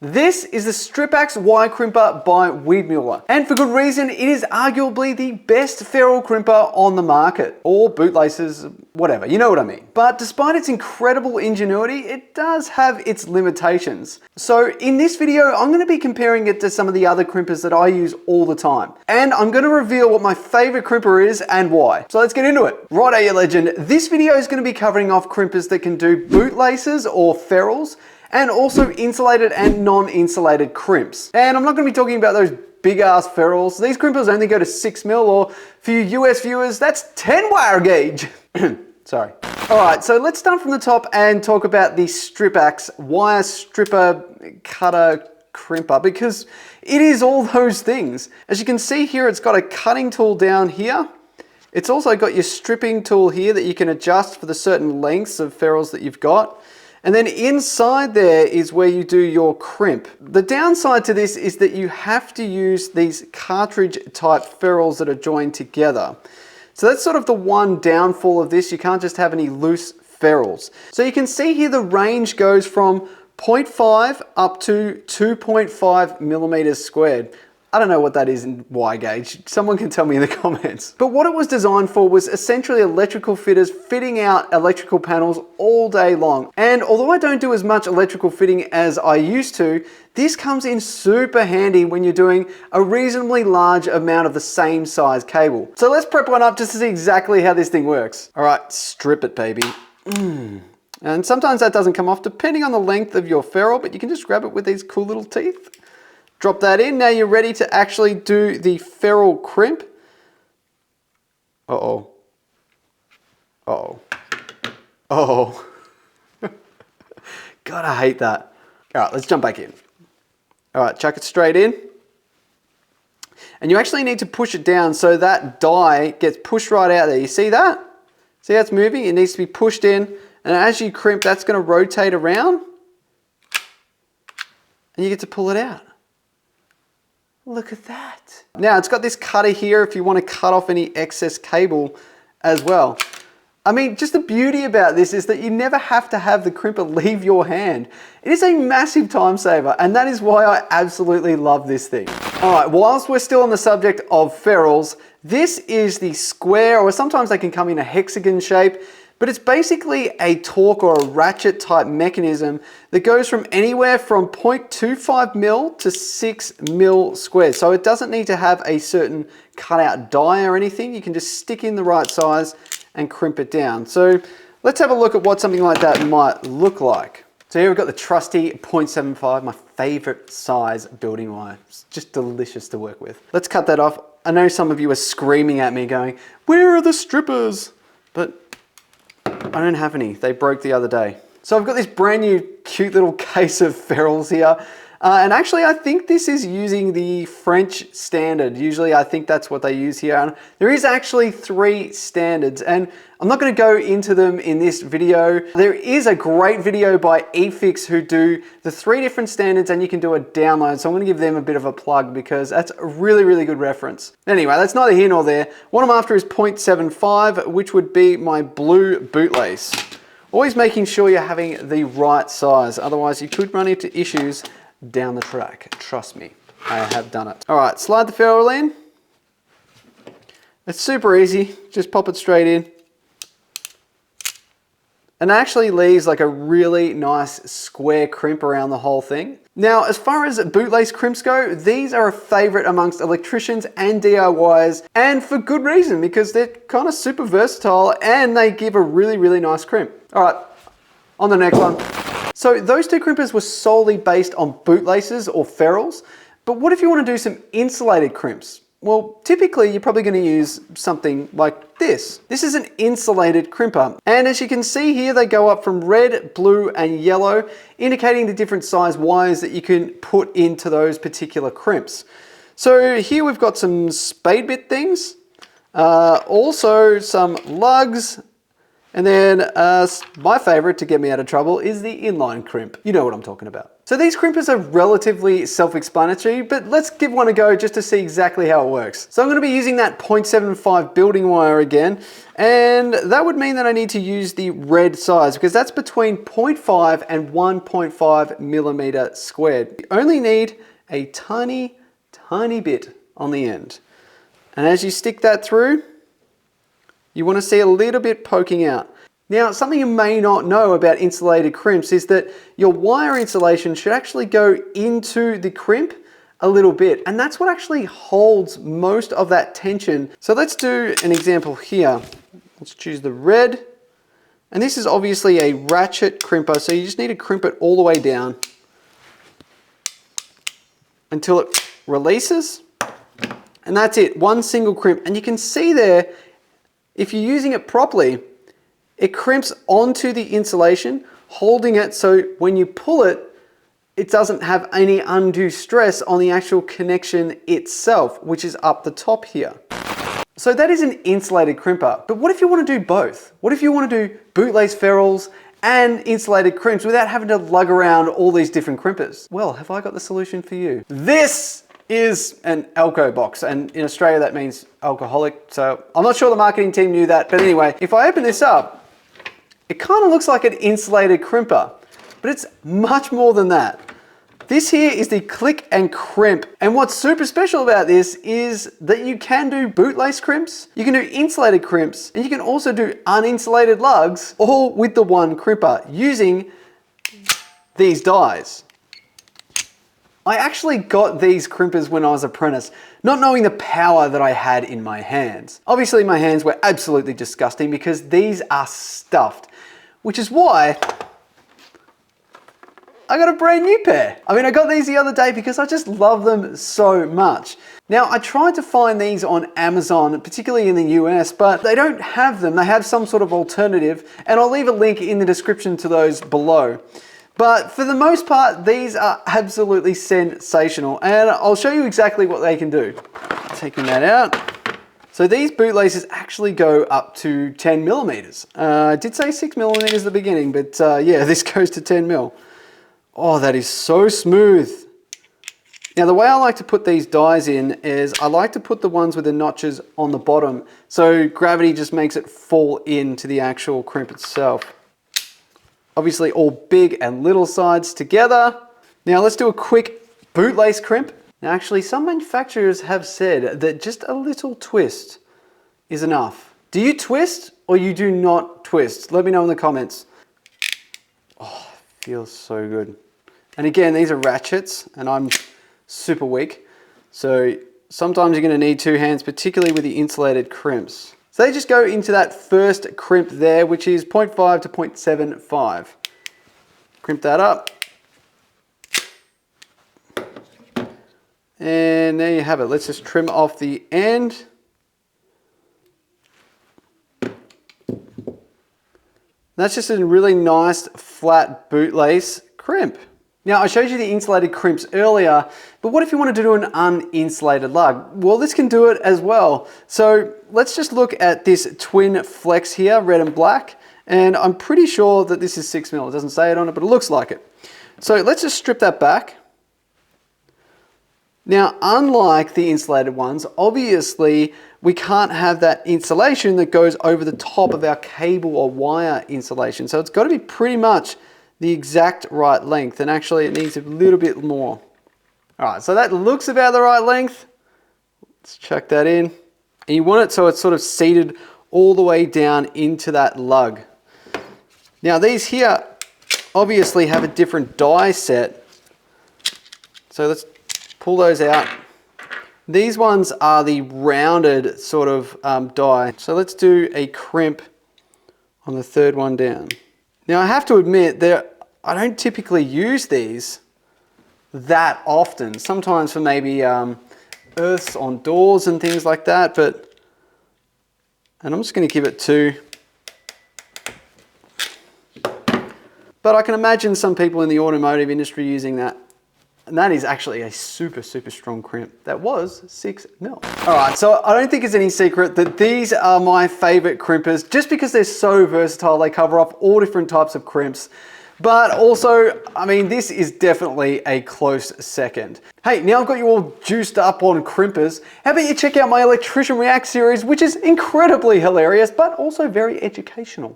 This is the Stripax wire crimper by Weidmuller, and for good reason. It is arguably the best ferrule crimper on the market, or bootlaces, whatever, you know what I mean. But despite its incredible ingenuity, it does have its limitations. So in this video, I'm going to be comparing it to some of the other crimpers that I use all the time, and I'm going to reveal what my favorite crimper is and why. So let's get into it. Right, legend. This video is going to be covering off crimpers that can do bootlaces or ferrules, and also insulated and non-insulated crimps. And I'm not going to be talking about those big ass ferrules. These crimpers only go to 6mm, or for you US viewers, that's 10 wire gauge. Sorry. All right, so let's start from the top and talk about the Stripax wire stripper cutter crimper, because it is all those things. As you can see here, it's got a cutting tool down here. It's also got your stripping tool here that you can adjust for the certain lengths of ferrules that you've got. And then inside there is where you do your crimp. The downside to this is that you have to use these cartridge type ferrules that are joined together. So that's sort of the one downfall of this. You can't just have any loose ferrules. So you can see here the range goes from 0.5 up to 2.5 millimeters squared. I don't know what that is in wire gauge. Someone can tell me in the comments. But what it was designed for was essentially electrical fitters fitting out electrical panels all day long. And although I don't do as much electrical fitting as I used to, this comes in super handy when you're doing a reasonably large amount of the same size cable. So let's prep one up just to see exactly how this thing works. All right, strip it, baby. And sometimes that doesn't come off depending on the length of your ferrule, but you can just grab it with these cool little teeth. Drop that in. Now you're ready to actually do the ferrule crimp. Uh-oh. Uh-oh. Oh. God, I hate that. All right, let's jump back in. All right, chuck it straight in. And you actually need to push it down so that die gets pushed right out there. You see that? See how it's moving? It needs to be pushed in. And as you crimp, that's going to rotate around. And you get to pull it out. Look at that. Now it's got this cutter here if you want to cut off any excess cable as well. I mean, just the beauty about this is that you never have to have the crimper leave your hand. It is a massive time saver, and that is why I absolutely love this thing. All right, whilst we're still on the subject of ferrules, this is the square, or sometimes they can come in a hexagon shape, but it's basically a torque or a ratchet type mechanism that goes from anywhere from 0.25 mil to 6 mil squared. So it doesn't need to have a certain cutout die or anything. You can just stick in the right size and crimp it down. So let's have a look at what something like that might look like. So here we've got the trusty 0.75, my favorite size building wire. It's just delicious to work with. Let's cut that off. I know some of you are screaming at me going, "Where are the strippers?" But I don't have any. They broke the other day. So I've got this brand new cute little case of ferrules here. And actually I think this is using the French standard. Usually I think that's what they use here. And there is actually 3 standards, and I'm not going to go into them in this video. There is a great video by eFix who do the 3 different standards, and you can do a download. So I'm going to give them a bit of a plug because that's a really, really good reference. Anyway, that's neither here nor there. What I'm after is 0.75, which would be my blue bootlace. Always making sure you're having the right size. Otherwise you could run into issues down the track. Trust me, I have done it. All right, slide the ferrule in. It's super easy. Just pop it straight in. And it actually leaves like a really nice square crimp around the whole thing. Now, as far as bootlace crimps go, these are a favorite amongst electricians and DIYers, and for good reason, because they're kind of super versatile and they give a really, really nice crimp. All right, on the next one. So those 2 crimpers were solely based on bootlaces or ferrules, but what if you want to do some insulated crimps? Well, typically you're probably going to use something like this. This is an insulated crimper, and as you can see here, they go up from red, blue, and yellow, indicating the different size wires that you can put into those particular crimps. So here we've got some spade bit things, also some lugs, and then my favorite to get me out of trouble is the inline crimp. You know what I'm talking about. So these crimpers are relatively self-explanatory, but let's give one a go just to see exactly how it works. So I'm going to be using that 0.75 building wire again, and that would mean that I need to use the red size because that's between 0.5 and 1.5 millimeter squared. You only need a tiny bit on the end. And as you stick that through, you want to see a little bit poking out. Now, something you may not know about insulated crimps is that your wire insulation should actually go into the crimp a little bit, and that's what actually holds most of that tension. So let's do an example here. Let's choose the red, and this is obviously a ratchet crimper, so you just need to crimp it all the way down until it releases, and that's it, one single crimp. And you can see there, if you're using it properly, it crimps onto the insulation, holding it so when you pull it, it doesn't have any undue stress on the actual connection itself, which is up the top here. So that is an insulated crimper, but what if you want to do both? What if you want to do bootlace ferrules and insulated crimps without having to lug around all these different crimpers? Well, have I got the solution for you? This is an alco box, and in Australia that means alcoholic, so I'm not sure the marketing team knew that, but anyway, if I open this up, it kind of looks like an insulated crimper, but it's much more than that. This here is the CLIIIICK and Crimp, and what's super special about this is that you can do bootlace crimps, you can do insulated crimps, and you can also do uninsulated lugs, all with the one crimper using these dies. I actually got these crimpers when I was an apprentice, not knowing the power that I had in my hands. Obviously my hands were absolutely disgusting because these are stuffed, which is why I got a brand new pair. I mean, I got these the other day because I just love them so much. Now, I tried to find these on Amazon, particularly in the US, but they don't have them. They have some sort of alternative, and I'll leave a link in the description to those below. But for the most part, these are absolutely sensational, and I'll show you exactly what they can do. Taking that out. So these bootlaces actually go up to 10 millimeters. I did say 6 millimeters at the beginning, but yeah, this goes to 10 mil. Oh, that is so smooth. Now, the way I like to put these dies in is I like to put the ones with the notches on the bottom, so gravity just makes it fall into the actual crimp itself. Obviously all big and little sides together. Now let's do a quick bootlace crimp. Now actually some manufacturers have said that just a little twist is enough. Do you twist or you do not twist? Let me know in the comments. Oh, it feels so good. And again, these are ratchets and I'm super weak. So sometimes you're going to need two hands, particularly with the insulated crimps. So they just go into that first crimp there, which is 0.5 to 0.75. Crimp that up. And there you have it. Let's just trim off the end. That's just a really nice flat bootlace crimp. Now, I showed you the insulated crimps earlier, but what if you wanted to do an uninsulated lug? Well, this can do it as well. So let's just look at this twin flex here, red and black, and I'm pretty sure that this is 6 mil. It doesn't say it on it, but it looks like it. So let's just strip that back. Now, unlike the insulated ones, obviously we can't have that insulation that goes over the top of our cable or wire insulation. So it's got to be pretty much the exact right length, and actually it needs a little bit more. All right, so that looks about the right length. Let's chuck that in. And you want it so it's sort of seated all the way down into that lug. Now these here obviously have a different die set. So let's pull those out. These ones are the rounded sort of die. So let's do a crimp on the third one down. Now I have to admit I don't typically use these that often. Sometimes for maybe earths on doors and things like that, and I'm just going to give it 2. But I can imagine some people in the automotive industry using that. And that is actually a super, super strong crimp. That was 6 mil. All right, so I don't think it's any secret that these are my favorite crimpers just because they're so versatile. They cover off all different types of crimps. But also, I mean, this is definitely a close second. Hey, now I've got you all juiced up on crimpers. How about you check out my Electrician React series, which is incredibly hilarious, but also very educational.